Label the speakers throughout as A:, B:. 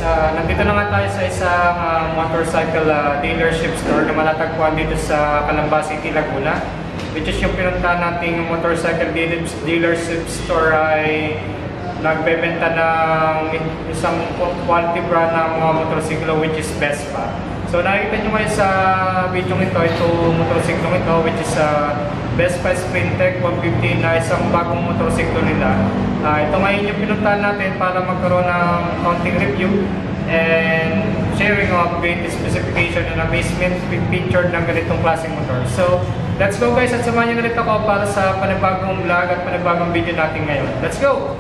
A: nandito na nga tayo sa isang motorcycle dealership store na matatagpuan dito sa Calamba City, Laguna. Which is yung pinuntahan nating motorcycle dealership store ay nagbebenta ng isang quality brand ng mga motorsiklo which is Vespa. So nakikita nyo ngayon sa video ito, motorsiklo ito which is Vespa Sprintec 150 na isang bagong motorsiklo nila. Ito ngayon yung pinuntahan natin para magkaroon ng counting review and sharing of great specification and amazement picture ng ganitong klaseng motor. So let's go guys at samahan nyo ulit ako para sa panibagong vlog at panibagong video natin ngayon. Let's go!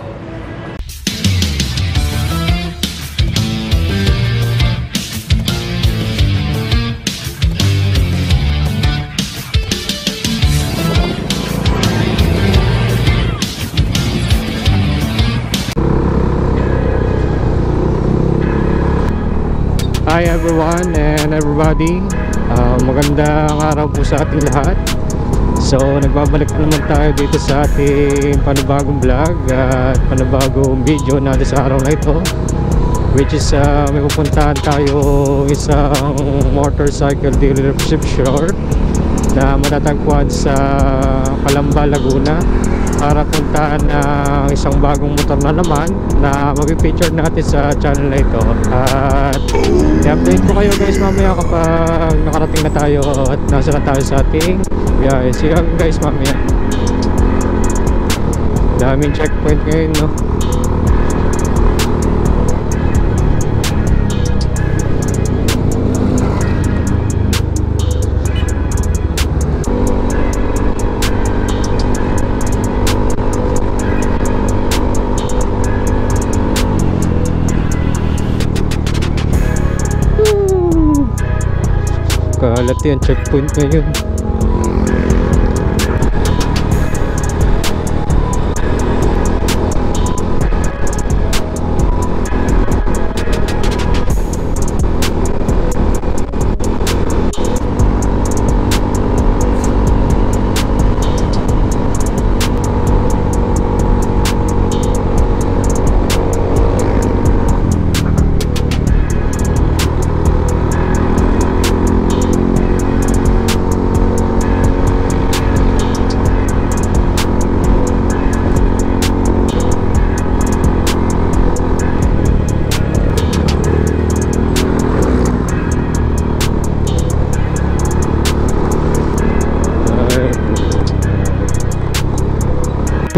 B: Hi everyone and everybody, magandang araw po sa ating lahat. So nagbabalik naman tayo dito sa ating panibagong vlog at panibagong video natin sa araw na ito, which is may pupuntahan tayo isang motorcycle dealership store na matatagpuan sa Calamba, Laguna para puntahan ang isang bagong motor na naman na mag-feature natin sa channel na ito. At i-update ko kayo guys mamaya kapag nakarating na tayo at nasa na tayo sa ating biyahe. See you guys mamaya. Daming checkpoint ngayon, no? Kalat yan, checkpoint ngayon.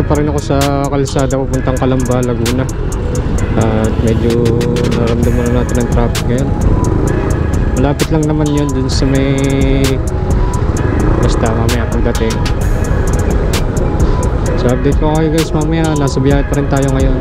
B: Pa rin ako sa kalsada papuntang Calamba, Laguna at medyo naramdaman na natin ang traffic ngayon. Malapit lang naman yun dun sa may basta mamaya pagdating. So update ko kayo guys mamaya, nasa biyahe pa rin tayo ngayon.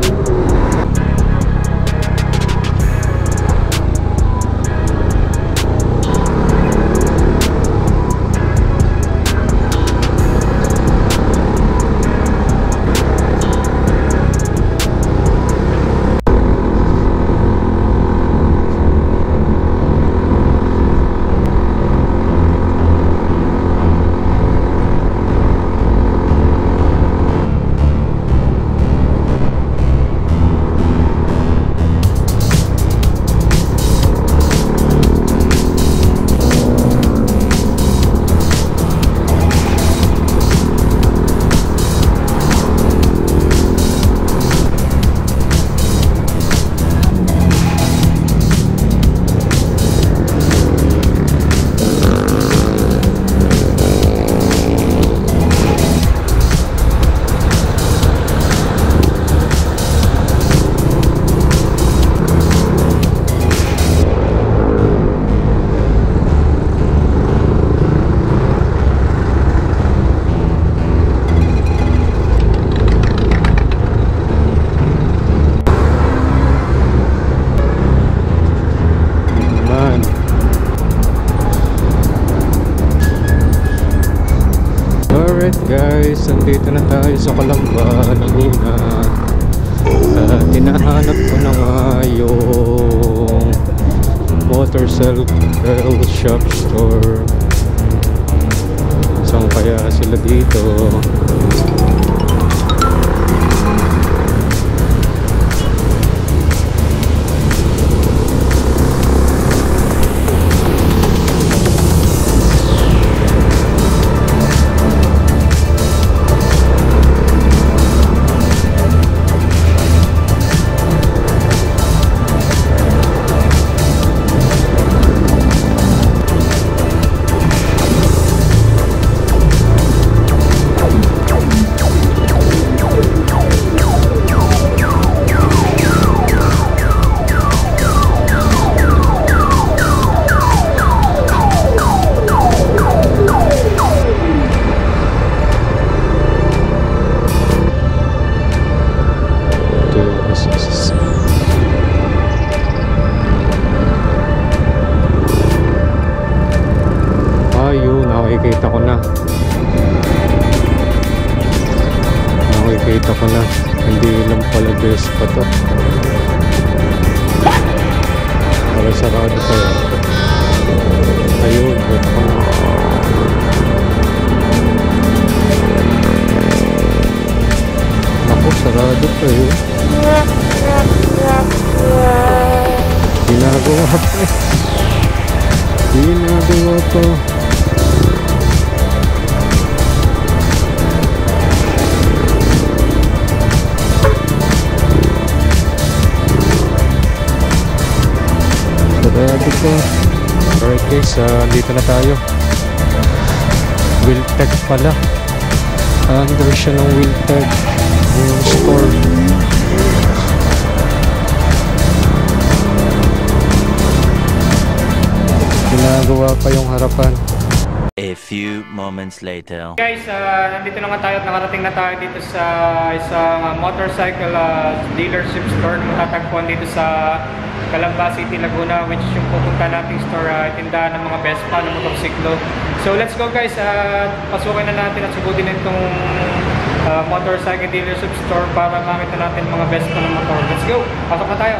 B: Guys, nandito na tayo sa Calamba, Laguna at hinahanap ko na nga yung motorcycle shop store. Saan kaya sila dito? nakikita ko na. Nakikita ko na. Hindi lang pala best pa to. Para sarado pa yun. Ayun, wait ko na. Ako, sarado pa yun. Ginagawa pa eh. Ginagawa pa. Sarado pa. Alright guys, dito na tayo. Wiltec pala. Under siya ng Wiltec yung store. Ginagawa pa yung harapan.
C: A few moments later.
A: Guys, nandito na nga tayo at nakarating na tayo dito sa isang motorcycle dealership store na matatagpuan dito sa Calamba City, Laguna, which is yung pupunta nating store, tindahan ng mga Vespa ng motorsiklo. So let's go guys, pasukin na natin at subutin itong motorcycle dealership store para makita natin mga Vespa ng motor. Let's go! Pasok na tayo!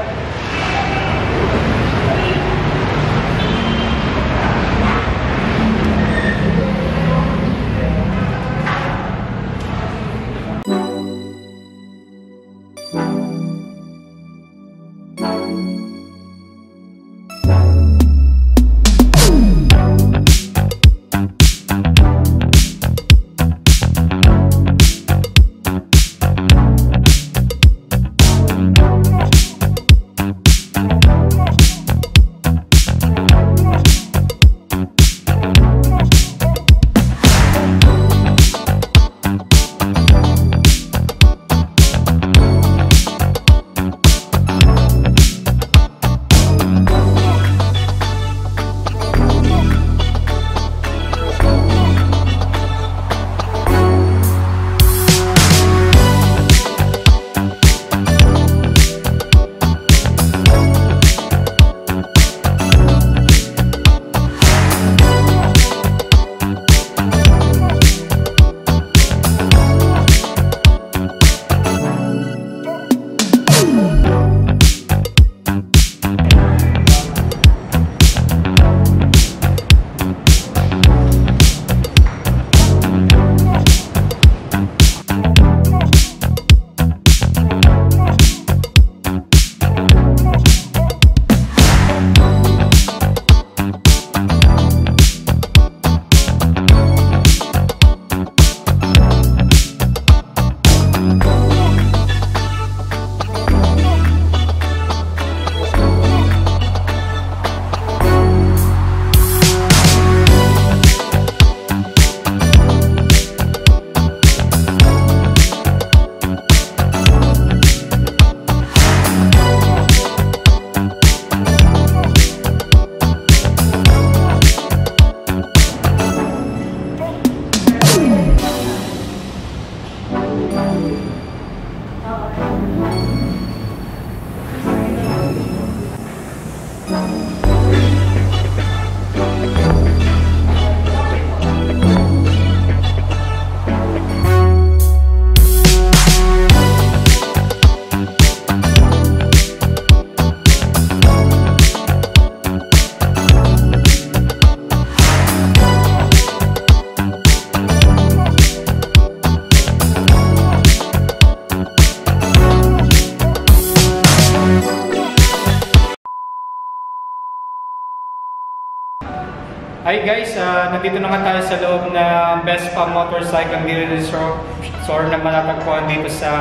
A: Hi guys, nandito na nga tayo sa loob ng Vespa Motorcycle Dealership Store na matatagpuan dito sa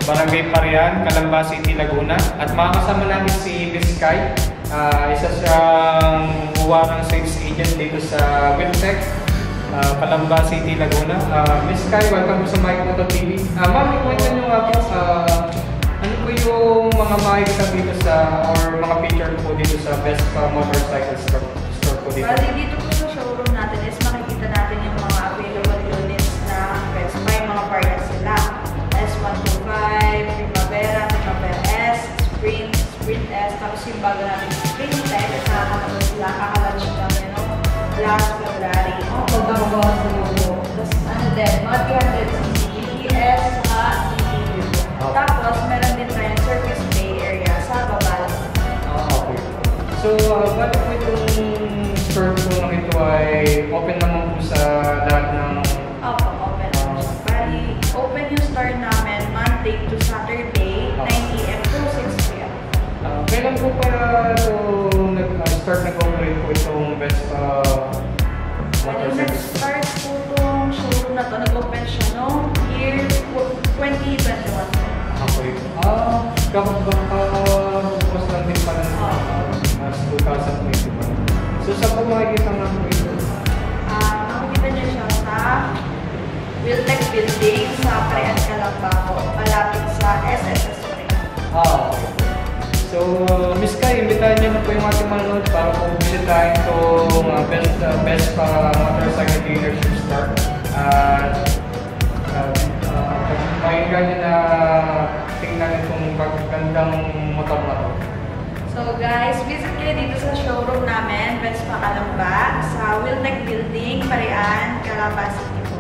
A: Barangay Parian, Calamba City, Laguna. At makakasama natin si Miss Kai, isa siyang huwarang sales agent dito sa Wiltec, Calamba City, Laguna. Miss Kai, welcome to sa Mike Moto TV. Ma'am, ikwento nyo nga po, ano po yung mga makikita dito sa, or mga feature po dito sa Vespa Motorcycle Store po dito?
D: Dito po sa showroom natin is makikita natin yung mga available units na Vespa, yung mga parts sila. S125, Primavera, Primavera S, Sprint, Sprint S, tapos yung bago natin Sprint Tech, kakalaunch namin, last February. bawas sa logo. Tapos ano din, mga 300cc GPS sa GT. Tapos meron din tayong surface bay area sa baba.
A: Okay. So, bali po itong store po nang ito ay open naman po sa lahat ng...
D: Opo, open naman siya. Bali, open yung store namin Monday to Saturday, 9 AM to 6 PM.
A: Kailan po pala ito nag-start nag-operate po itong Vespa motorcycle?
D: Nag-start po itong showroom na ito. Nag-open siya noong year 2021.
A: Okay. Kapag bukas lang din pala mas 2021. So, saan po makikita nga po ito?
D: Makikita niyo siya sa Wiltec Building sa Prean Calamba, malapit sa SSS Spring.
A: Okay. So, Miss Kai, imbitahan niyo na po yung ating manonood para po bisitahin itong Vespa motorcycle dealership store. Pakinggan niyo na tingnan itong pagkandang motor na to.
D: So guys, visit kayo dito sa showroom namin, Vespa Calamba, sa Wiltec Building, Parian, Calamba City po.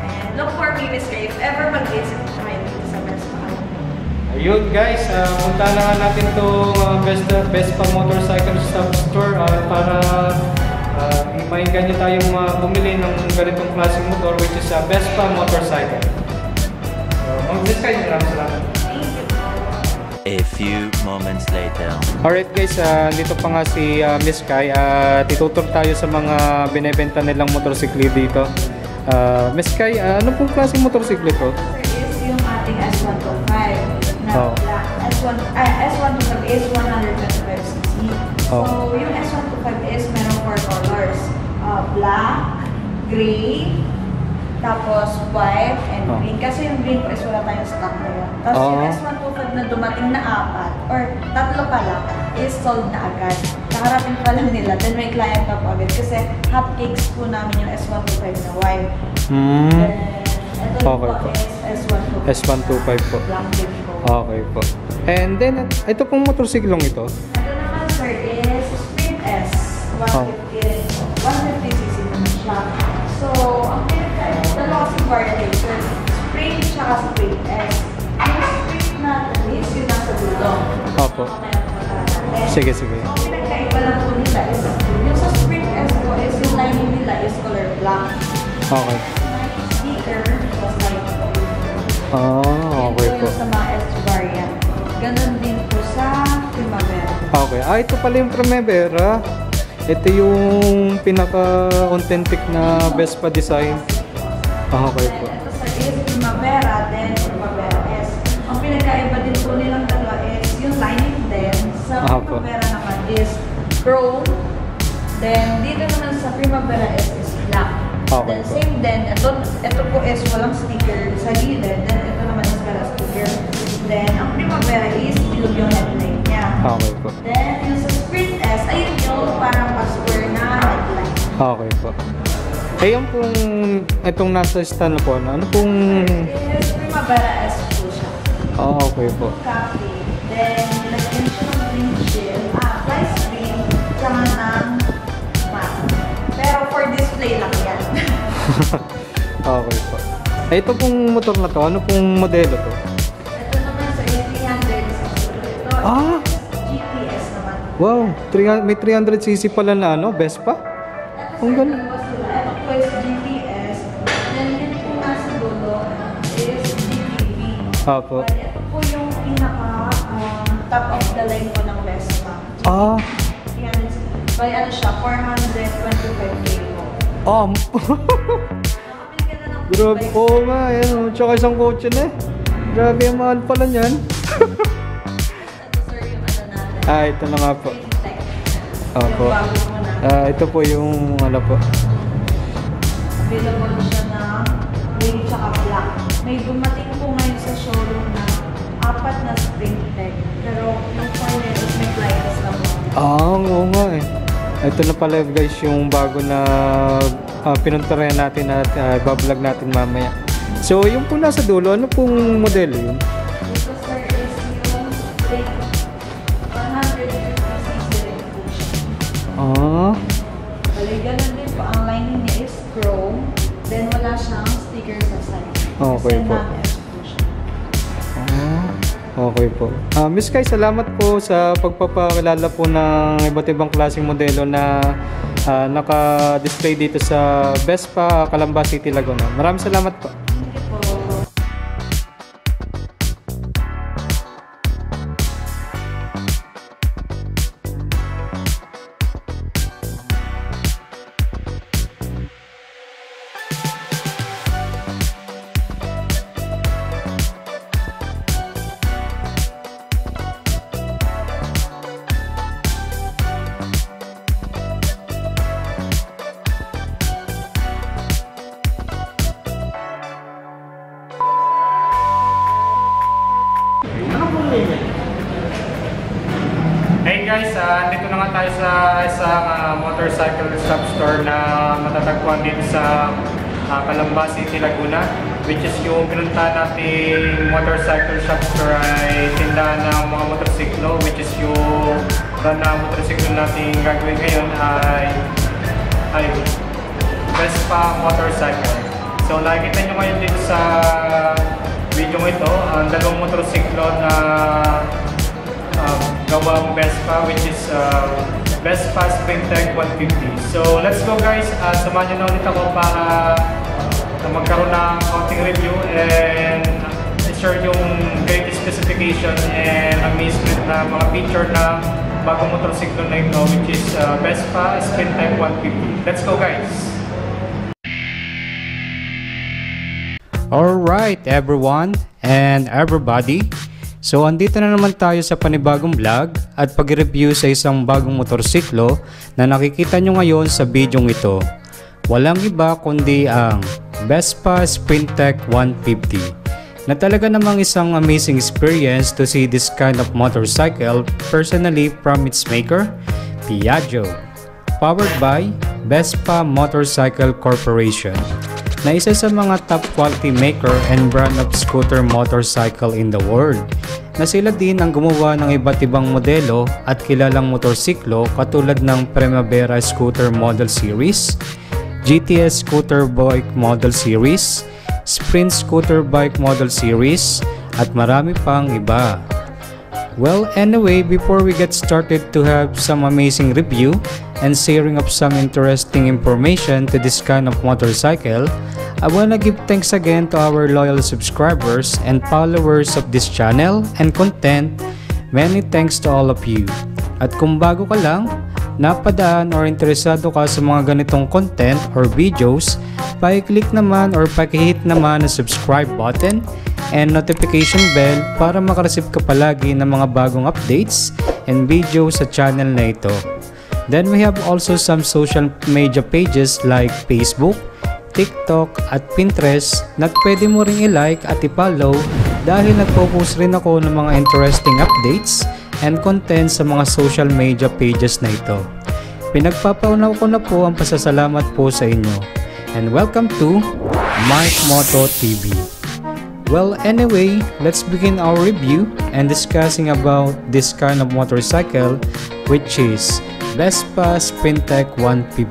D: And look for me, Miss Kay, if ever mag-visit ko kayo dito sa Vespa Calamba.
A: Ayun guys, punta na nga natin itong Vespa Motorcycle Shop Store para mainggan niyo tayong bumili ng ganitong klaseng motor which is Vespa Motorcycle. Mag-discuss nyo lang, salamat.
D: Thank you po.
C: A few moments later.
A: Alright guys, dito pa nga si Miss Kai at itutur tayo sa mga binebenta nilang motorsiklo dito. Miss Kai, ano pong klaseng motorsiklo ito?
D: Sir, is yung ating S125 na black. S125 is 125cc. So, yung S125 is merong 4 colors. Black, gray, tapos white and green. Kasi yung green po is wala tayong stock ngayon. Tapos yung S125 na dumating na 4 or 3 pa lang is sold na agad. Nakarating pa lang nila. Then may client pa po agad. Kasi hotcakes po namin yung S125 na white. Then, ito po is S125.
A: S125 po.
D: Black din po.
A: Okay po. And then, ito pong motorsiklong ito?
D: Ito naman sir is Sprint S. 150 rin po. 150cc naman siya. So, ang dalawa kasi variator, Sprint tsaka Sprint S. Yung Sprint natin is yung nasa dulo.
A: Opo. Sige, sige.
D: So, ang pinagkaiba lang po nila is yung sa Sprint S po is yung lining nila is color black.
A: Okay.
D: May sticker was light blue.
A: Okay po.
D: Yung sa mga S variant. Ganon din po sa Primavera.
A: Okay. Ito pala yung Primavera. Ito yung pinaka-authentic na Vespa design. Okay po.
D: Ito sa is Primavera, then Primavera S. Ang pinagkaiba din po nilang dalawa is yung lining din. Sa Primavera naman is chrome. Then dito naman sa Primavera S is black. Then same din, ito po is walang sticker sa gilid. Then ito naman is pala sticker. Then ang Primavera is bilog yung headlight niya.
A: Okay po.
D: Then yung sa Sprint S, ayun yung parang pa-square na headlight.
A: Okay po. Eh, yung pong itong nasa stand po, ano pong...
D: Is Primavera S po siya.
A: Okay po.
D: Copy. Then, nilagyan siya ng green shield. Fly screen. Tsaka ng matte. Pero for display lang yan.
A: Okay po. Eh, ito pong motor na to, ano pong modelo to?
D: Ito naman sa 300cc. Ito GPS naman.
A: Wow, may 300cc pala na ano, Vespa? Ang ganda.
D: Ito po is GPS. Then, yun po nasa dulo is GTV.
A: Opo.
D: Ito po yung pinaka top of the line po ng Vespa. Yan. By ano siya, 425k po. Nakapil ka na ng
A: Grabe, oo nga, yan. Tsaka isang kotse na eh. Grabe, ang mahal pala niyan.
D: Ito sir yung ano natin.
A: Ito na nga po.
D: Fintech.
A: Opo.
D: Yung bago mo na.
A: Ito po yung ano po.
D: Available siya na gray tsaka black. May dumating po ngayon sa showroom na 4 na Sprint Tech. Pero yung 4 nito may flyers na po.
A: Oo nga eh. Ito na pala guys yung bago na pinuntaran natin at bablog natin mamaya. So yung po nasa dulo, ano pong modelo yun?
D: Dito sir is yung Sprint 150cc rin po siya. Bali, ganun din po. Ang lining niya is chrome. figure sa side.
B: Okay
D: Kasi
B: po.
D: na-S po siya.
B: Okay po. Miss Kai, salamat po sa pagpapakilala po ng iba't ibang klaseng modelo na naka-display dito sa Vespa, Calamba City, Laguna. Maraming salamat po.
D: Thank you po.
A: Hey guys, dito na nga tayo sa isang motorcycle shop store na matatagpuan dito sa Calamba City, Laguna, which is yung pinuntahan nating motorcycle shop store ay tindahan ng mga motorsiklo, which is yung brand na motorsiklo natin gagawin ngayon ay Vespa motorcycle. So nakikita nyo ngayon dito sa video ito, ang dalawang motorsiklo na gawang Vespa, which is Vespa Sprintec 150. So let's go guys, samahan nyo na ulit ako para magkaroon ng counting review and share yung greatest specification and amazement na mga feature na bagong motorsiklo na ito, which is Vespa Sprintec 150. Let's go guys!
B: Alright everyone and everybody. So andito na naman tayo sa panibagong vlog at pag-review sa isang bagong motorsiklo na nakikita nyo ngayon sa video ito. Walang iba kundi ang Vespa Sprintec 150 na talaga namang isang amazing experience to see this kind of motorcycle personally from its maker, Piaggio, powered by Vespa Motorcycle Corporation, na isa sa mga top quality maker and brand of scooter motorcycle in the world, na sila din ang gumawa ng iba't ibang modelo at kilalang motorsiklo katulad ng Primavera Scooter Model Series, GTS Scooter Bike Model Series, Sprint Scooter Bike Model Series, at marami pang iba. Well, anyway, before we get started to have some amazing review and sharing of some interesting information to this kind of motorcycle, I wanna give thanks again to our loyal subscribers and followers of this channel and content. Many thanks to all of you. At kung bago ka lang, napadaan or interesado ka sa mga ganitong content or videos, paki-click naman or paki-hit naman ang subscribe button and notification bell para makareceive ka palagi ng mga bagong updates and videos sa channel na ito. Then we have also some social media pages like Facebook, TikTok at Pinterest na pwede mo ring i-like at i-follow dahil nagpo-post rin ako ng mga interesting updates and content sa mga social media pages na ito. Pinagpapaunaw ko na po ang pasasalamat po sa inyo. And welcome to Mike Moto TV. Well, anyway, let's begin our review and discussing about this kind of motorcycle, which is Vespa Sprintec 150.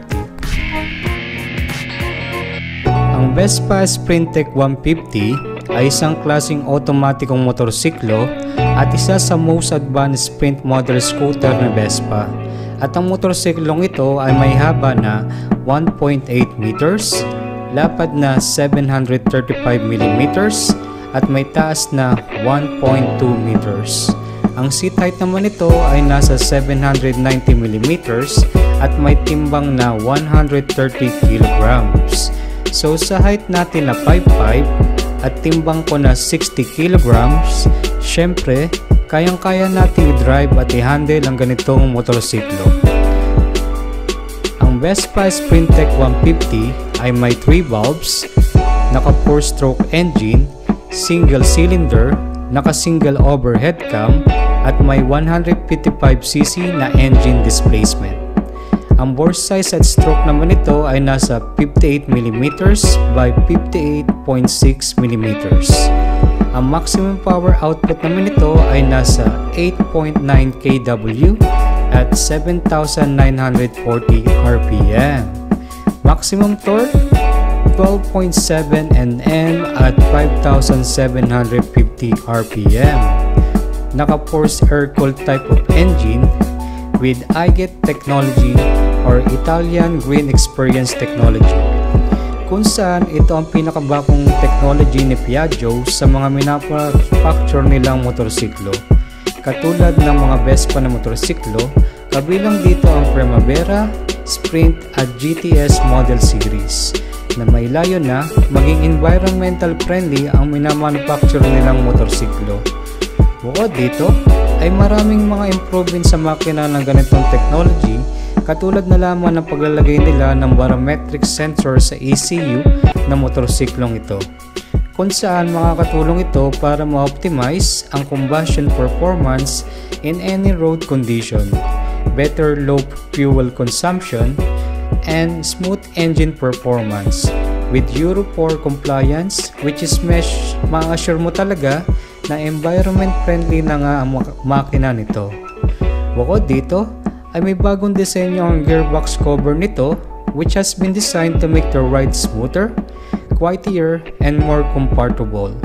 B: Ang Vespa Sprintec 150 ay isang klaseng otomatikong motorsiklo at isa sa most advanced sprint model scooter na Vespa. At ang motorsiklong ito ay may haba na 1.8 meters, lapad na 735 mm at may taas na 1.2 meters. Ang seat height naman nito ay nasa 790 mm at may timbang na 130 kilograms. So sa height natin na 5'5" at timbang ko na 60 kilograms, syempre kayang-kaya natin i-drive at i-handle ang ganitong motorsiklo. Ang Vespa Sprintec 150 ay may 3 valves, naka 4-stroke engine, single cylinder, naka single overhead cam at may 155cc na engine displacement. Ang bore size at stroke naman nito ay nasa 58mm by 58.6 mm. Ang maximum power output naman nito ay nasa 8.9 kW at 7,940 RPM. Maximum torque 12.7 Nm at 5,750 RPM. Naka-forced air-cooled type of engine with iGet technology or Italian Green Experience technology, kung saan ito ang pinakabagong technology ni Piaggio sa mga minapacture nilang motorsiklo, katulad ng mga Vespa na motorsiklo, kabilang dito ang Primavera, Sprint at GTS model series, na may layo na maging environmental friendly ang minamanufacture nilang motorsiklo. Bukod dito ay maraming mga improvements sa makina ng ganitong technology, katulad na lamang ng paglalagay nila ng barometric sensor sa ECU na motorsiklong ito, kung saan makakatulong ito para ma-optimize ang combustion performance in any road condition, better low fuel consumption, and smooth engine performance with Euro 4 compliance, which is ma-assure mo talaga na environment friendly na nga ang makina nito. Bukod dito ay may bagong disenyo ang gearbox cover nito, which has been designed to make the ride smoother, quieter, and more comfortable.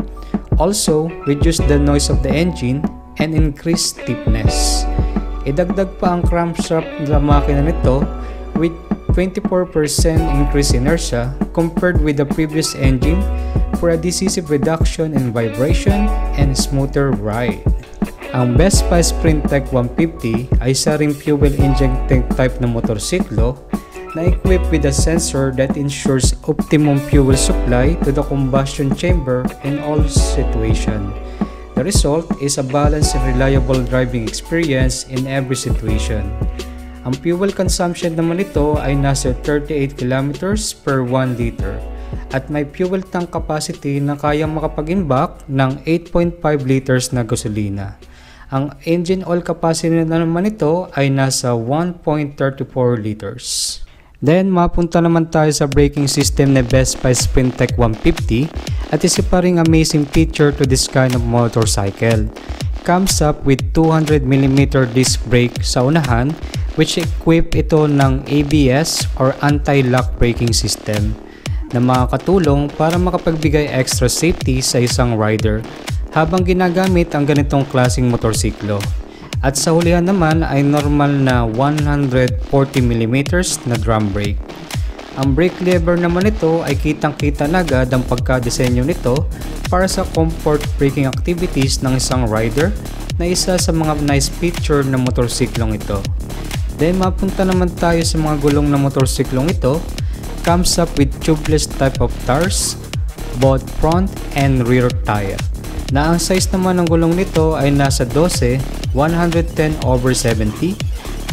B: Also, reduce the noise of the engine and increase stiffness. Idagdag pa ang crankshaft ng makina nito with 24% increase inertia compared with the previous engine for a decisive reduction in vibration and smoother ride. Ang Vespa Sprint Tech 150 ay isa ring fuel injecting type na motorsiklo na equipped with a sensor that ensures optimum fuel supply to the combustion chamber in all situations. The result is a balanced and reliable driving experience in every situation. Ang fuel consumption naman nito ay nasa 38 km per 1 liter at may fuel tank capacity na kayang makapag-imbak ng 8.5 liters na gasolina. Ang engine oil capacity na naman nito ay nasa 1.34 liters. Then mapunta naman tayo sa braking system ng Vespa Sprint Tech 150 at isa pa ring amazing feature to this kind of motorcycle. Comes up with 200mm disc brake sa unahan, which equip ito ng ABS or anti-lock braking system na makakatulong para makapagbigay extra safety sa isang rider habang ginagamit ang ganitong klaseng motorsiklo. At sa hulihan naman ay normal na 140mm na drum brake. Ang brake lever naman nito ay kitang-kita na agad ang pagkadesenyo nito para sa comfort braking activities ng isang rider na isa sa mga nice feature ng motorsiklong ito. Then mapunta naman tayo sa mga gulong ng motorsiklong ito. Comes up with tubeless type of tires, both front and rear tire, na ang size naman ng gulong nito ay nasa 12, 110/70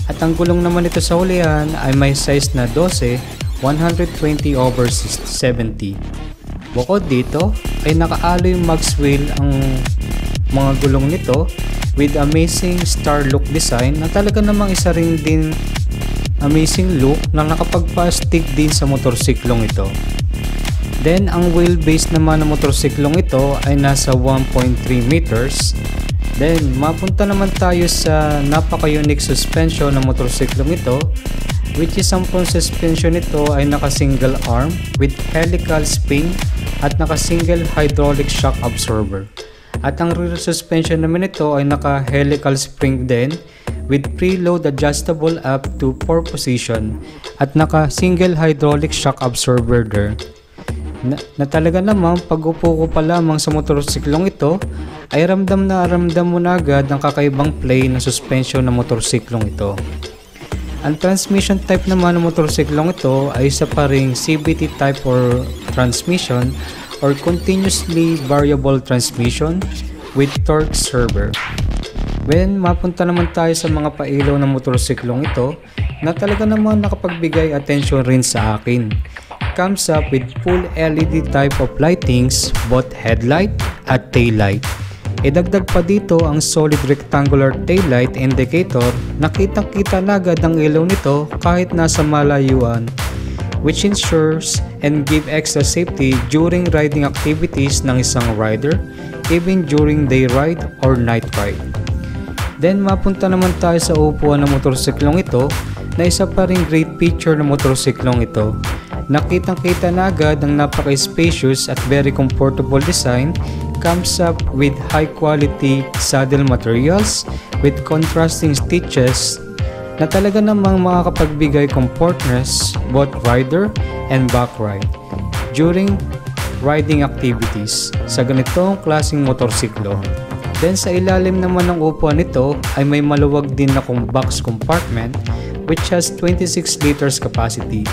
B: at ang gulong naman nito sa hulihan ay may size na 12, 120/70. Bukod dito ay naka-alloy mags wheel ang mga gulong nito with amazing star look design na talaga namang isa rin din amazing look na nakapagpa-stick din sa motorsiklong ito. Then ang wheelbase naman ng motorsiklong ito ay nasa 1.3 meters. Then mapunta naman tayo sa napaka-unique suspension ng motorsiklong ito, which is ang front suspension nito ay naka-single arm with helical spring at naka-single hydraulic shock absorber. At ang rear suspension naman ito ay naka-helical spring din with preload adjustable up to 4 position at naka-single hydraulic shock absorber there. Na talaga namang pag upo ko pa lamang sa motorsiklong ito ay ramdam mo na agad ang kakaibang play ng suspension ng motorsiklong ito. Ang transmission type naman ng motorsiklong ito ay isa pa ring CVT type or transmission or continuously variable transmission with torque server. When mapunta naman tayo sa mga pailaw ng motorsiklong ito na talaga naman nakapagbigay attention rin sa akin. Comes up with full LED type of lightings, both headlight at taillight. Idagdag pa dito ang solid rectangular taillight indicator na kitang-kita na agad ang ilaw nito kahit nasa malayuan, which ensures and give extra safety during riding activities ng isang rider, even during day ride or night ride. Then mapunta naman tayo sa upuan ng motorsiklong ito na isa pa ring great feature ng motorsiklong ito. Nakitang-kita na agad ang napaka-spacious at very comfortable design. Comes up with high-quality saddle materials with contrasting stitches na talaga namang makakapagbigay comfortness both rider and back ride during riding activities sa ganitong klaseng motorsiklo. Then sa ilalim naman ng upuan nito ay may maluwag din na box compartment which has 26 liters capacity.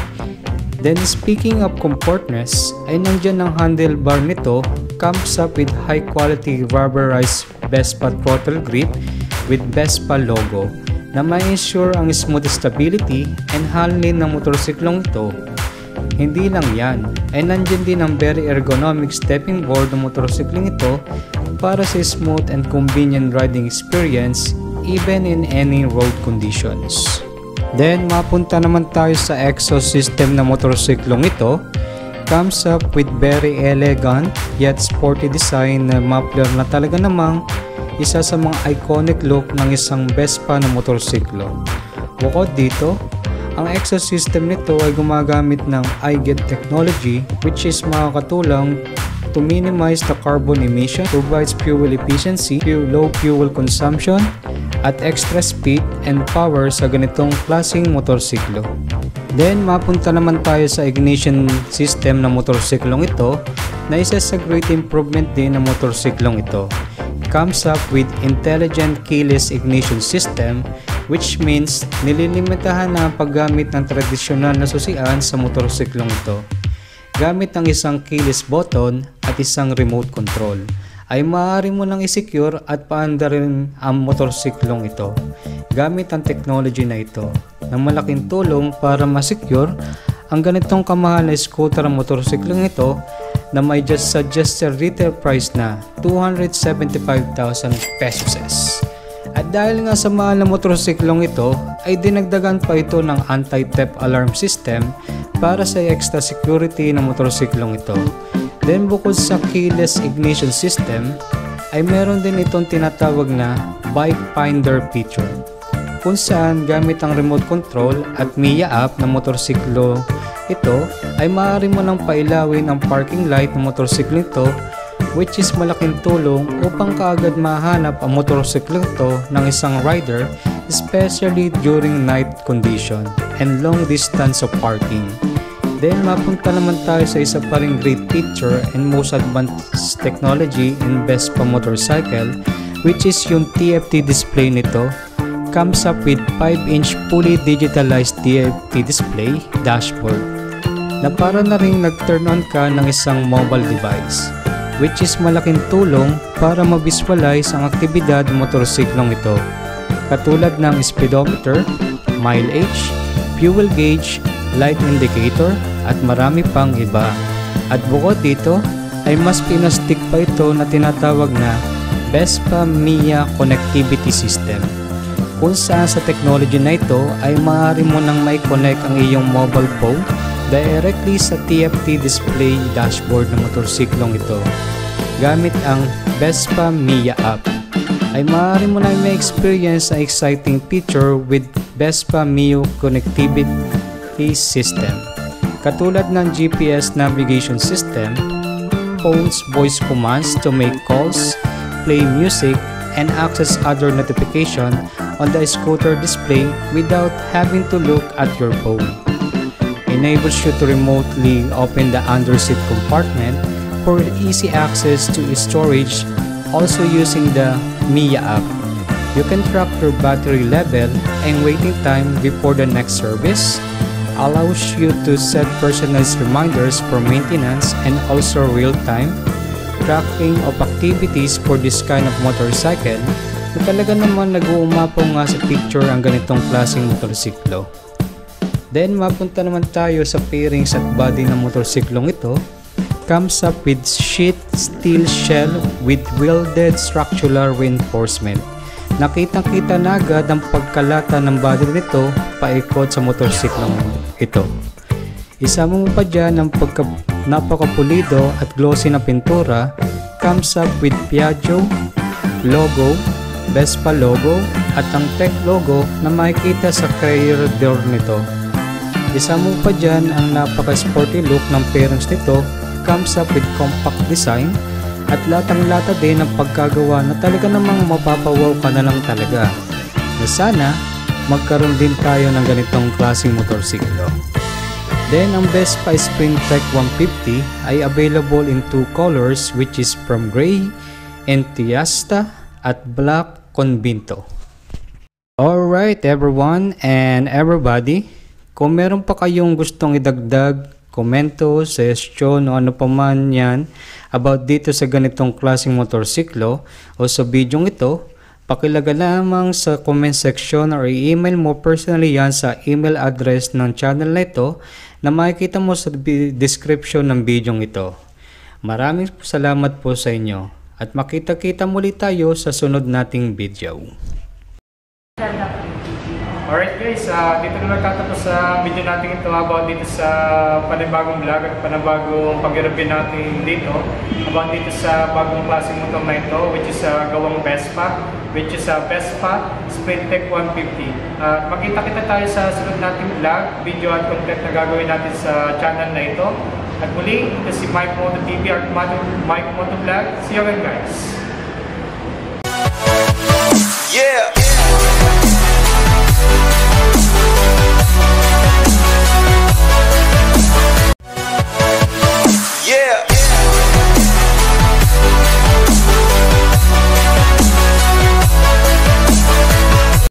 B: Then speaking of comfortness ay nandyan ang handlebar nito. Comes up with high quality rubberized Vespa throttle grip with Vespa logo na ma-ensure ang smooth stability and handling ng motorsiklong ito. Hindi lang yan, ay nandyan din ang very ergonomic stepping board ng motorsikling ito para sa smooth and convenient riding experience even in any road conditions. Then mapunta naman tayo sa exhaust system ng motorsiklong ito. Comes up with very elegant yet sporty design na muffler na talaga namang isa sa mga iconic look ng isang Vespa na motorsiklo. Bukod dito, ang exhaust system nito ay gumagamit ng iGet technology which is makakatulong to minimize the carbon emission, provides fuel efficiency, low fuel consumption, at extra speed and power sa ganitong klaseng motorsiklo. Then mapunta naman tayo sa ignition system ng motorsiklong ito na isa sa great improvement din ng motorsiklong ito. Comes up with intelligent keyless ignition system which means nililimitahan na ang paggamit ng tradisyonal na susian sa motorsiklong ito. Gamit ang isang keyless button at isang remote control ay maaari mo nang i-secure at paandarin ang motorsiklong ito gamit ang technology na ito ng malaking tulong para ma-secure ang ganitong kamahal na scooter ang motorsiklong ito na may just suggested retail price na 275,000 pesos. At dahil nga sa mahal na motorsiklong ito ay dinagdagan pa ito ng anti-theft alarm system para sa extra security ng motorsiklong ito. Then bukod sa keyless ignition system ay meron din itong tinatawag na bike finder feature kung saan gamit ang remote control at Mia app ng motorsiklo ito ay maaari mo nang pailawin ang parking light ng motorsiklo ito which is malaking tulong upang kaagad mahanap ang motorsiklo ito ng isang rider especially during night condition and long distance of parking. Then mapunta naman tayo sa isa pa ring great feature and most advanced technology in Vespa motorcycle which is yung TFT display nito. Comes up with 5-inch fully digitalized TFT display dashboard na para na ring nag-turn on ka ng isang mobile device which is malaking tulong para ma-visualize ang aktibidad ng motorsiklong ito katulad ng speedometer, mileage, fuel gauge, light indicator at marami pang iba. At bukod dito ay mas pinastig pa ito na tinatawag na Vespa Mia Connectivity System kung saan sa technology na ito ay maaari mo nang mai-connect ang iyong mobile phone directly sa TFT display dashboard ng motorsiklong ito. Gamit ang Vespa Mia app ay maaari mo nang ma-experience ang exciting feature with Vespa Mia Connectivity System katulad ng GPS navigation system, phone's voice commands to make calls, play music, and access other notification on the scooter display without having to look at your phone. Enables you to remotely open the underseat compartment for easy access to storage also using the Mia app. You can track your battery level and waiting time before the next service, allows you to set personalized reminders for maintenance and also real-time tracking of activities for this kind of motorcycle na talaga naman nag-uumapaw nga sa picture ang ganitong klaseng motorsiklo. Then mapunta naman tayo sa fairings at body ng motorsiklong ito. Comes up with sheet steel shell with welded structural reinforcement. Nakitang-kita na agad ang pagkalata ng body nito paikot sa motorsiklong ito. Isama mo pa dyan ang napakapulido at glossy na pintura. Comes up with Piaggio logo, Vespa logo at ang Tech logo na makikita sa rear door nito.
E: Isa mo pa dyan ang napaka-sporty look ng parents nito, comes up with compact design at latang-lata din ang pagkagawa na talaga namang mapapawaw ka na lang talaga. Na sana magkaroon din tayo ng ganitong klaseng motorsiklo. Then ang Vespa Sprintec 150 ay available in two colors, which is from gray, Entusiasta at black Convinto. Alright everyone and everybody, kung meron pa kayong gustong idagdag, komento, suggestion o ano pa man yan about dito sa ganitong klaseng motorsiklo o sa video ito, pakilaga lamang sa comment section or i-email mo personally yan sa email address ng channel na ito na makikita mo sa description ng video ito. Maraming salamat po sa inyo at makita-kita muli tayo sa sunod nating video.
A: Alright guys, dito na magtatapos sa video natin ito about dito sa panibagong vlog at panibagong pag-review natin dito about dito sa bagong klaseng motor na ito, which is gawang Vespa, which is Vespa Sprintec 150. Magkita-kita tayo sa sunod nating vlog, video at content na gagawin natin sa channel na ito. At muli, ito si Mike Moto TV at Mike Moto Vlog. See you again guys!
F: Yeah!